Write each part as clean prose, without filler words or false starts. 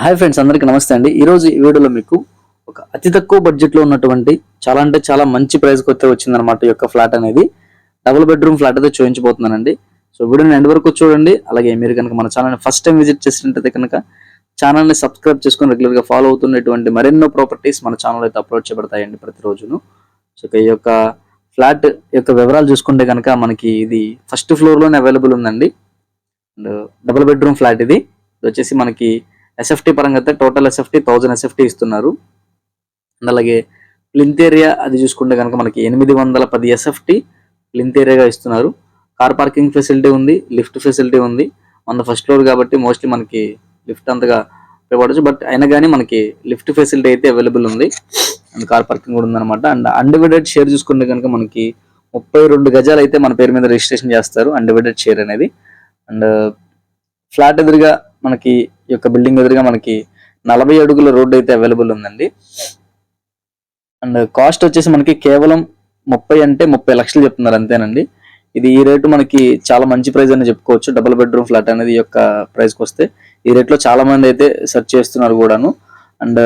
Hi friends, అందరికీ నమస్తే అండి. ఈరోజు ఈ వీడియోలో మీకు ఒక అతి తక్కువ బడ్జెట్లో ఉన్నటువంటి చాలా అంటే చాలా మంచి ప్రైస్కి అయితే వచ్చిందనమాట. ఈ యొక్క ఫ్లాట్ అనేది డబుల్ బెడ్రూమ్ ఫ్లాట్ అయితే చూపించబోతున్నానండి. సో వీడియోని ఎండ్ వరకు చూడండి. అలాగే మీరు కనుక మన ఛానల్ని ఫస్ట్ టైం విజిట్ చేసినట్టయితే కనుక ఛానల్ని సబ్స్క్రైబ్ చేసుకొని రెగ్యులర్గా ఫాలో అవుతున్నటువంటి మరెన్నో ప్రాపర్టీస్ మన ఛానల్ అయితే అప్లోడ్ చేయబడతాయండి ప్రతిరోజును. సో ఈ యొక్క ఫ్లాట్ యొక్క వివరాలు చూసుకుంటే కనుక మనకి ఇది ఫస్ట్ ఫ్లోర్లోనే అవైలబుల్ ఉందండి. అండ్ డబుల్ బెడ్రూమ్ ఫ్లాట్ ఇది వచ్చేసి మనకి ఎస్ఎఫ్టీ పరంగా అయితే టోటల్ ఎస్ఎఫ్టీ 1000 ఎస్ఎఫ్టీ ఇస్తున్నారు. అండ్ అలాగే ప్లింత్ ఏరియా అది చూసుకుంటే కనుక మనకి 810 ఎస్ఎఫ్టీ ప్లింత్ ఏరియాగా ఇస్తున్నారు. కార్ పార్కింగ్ ఫెసిలిటీ ఉంది, లిఫ్ట్ ఫెసిలిటీ ఉంది. మన ఫస్ట్ ఫ్లోర్ కాబట్టి మోస్ట్లీ మనకి లిఫ్ట్ అంతగా ఉపయోగపడచ్చు, బట్ అయినా కానీ మనకి లిఫ్ట్ ఫెసిలిటీ అయితే అవైలబుల్ ఉంది. అండ్ కార్ పార్కింగ్ కూడా ఉందన్నమాట. అండ్ అన్డివైడెడ్ షేర్ చూసుకుంటే కనుక మనకి 32 గజాలు అయితే మన పేరు మీద రిజిస్ట్రేషన్ చేస్తారు అన్డివైడెడ్ షేర్ అనేది. అండ్ ఫ్లాట్ ఎదురుగా మనకి ఈ యొక్క బిల్డింగ్ ఎదురుగా మనకి 40 అడుగుల రోడ్డు అయితే అవైలబుల్ ఉందండి. అండ్ కాస్ట్ వచ్చేసి మనకి కేవలం 30 లక్షలు చెప్తున్నారు అంతేనండి. ఇది ఈ రేటు మనకి చాలా మంచి ప్రైస్ అని చెప్పుకోవచ్చు. డబుల్ బెడ్రూమ్ ఫ్లాట్ అనేది ఈ యొక్క ప్రైస్కి వస్తే ఈ రేట్లో చాలా మంది అయితే సెర్చ్ చేస్తున్నారు కూడాను. అండ్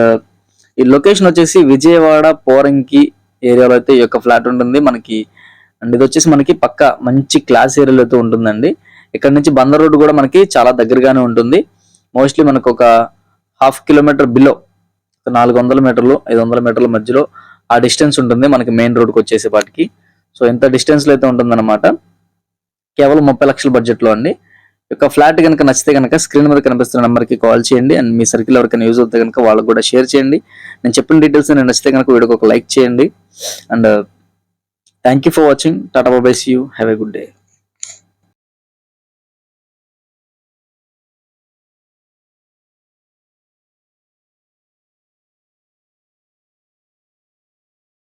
ఈ లొకేషన్ వచ్చేసి విజయవాడ పోరంకి ఏరియాలో అయితే ఈ యొక్క ఫ్లాట్ ఉంటుంది మనకి. అండ్ ఇది వచ్చేసి మనకి పక్క మంచి క్లాస్ ఏరియాలో అయితే ఉంటుందండి. ఇక్కడ నుంచి బందర్ రోడ్డు కూడా మనకి చాలా దగ్గరగానే ఉంటుంది. మోస్ట్లీ మనకు ఒక 1/2 కిలోమీటర్ బిలో 400 మీటర్లు 500 మీటర్ల మధ్యలో ఆ డిస్టెన్స్ ఉంటుంది మనకి మెయిన్ రోడ్కి వచ్చేసేపాటికి. సో ఎంత డిస్టెన్స్లో అయితే ఉంటుందన్నమాట. కేవలం 30 లక్షల బడ్జెట్లో అండి. యొక్క ఫ్లాట్ కనుక నచ్చితే కనుక స్క్రీన్ మీద కనిపిస్తున్న నెంబర్కి కాల్ చేయండి. అండ్ మీ సర్కిల్ ఎవరికైనా యూజ్ అవుతే కనుక వాళ్ళకి కూడా షేర్ చేయండి. నేను చెప్పిన డీటెయిల్స్ నేను నచ్చితే కనుక వీడియోకి ఒక లైక్ చేయండి. And thank you for watching. Tata bye bye, see you, have a good day.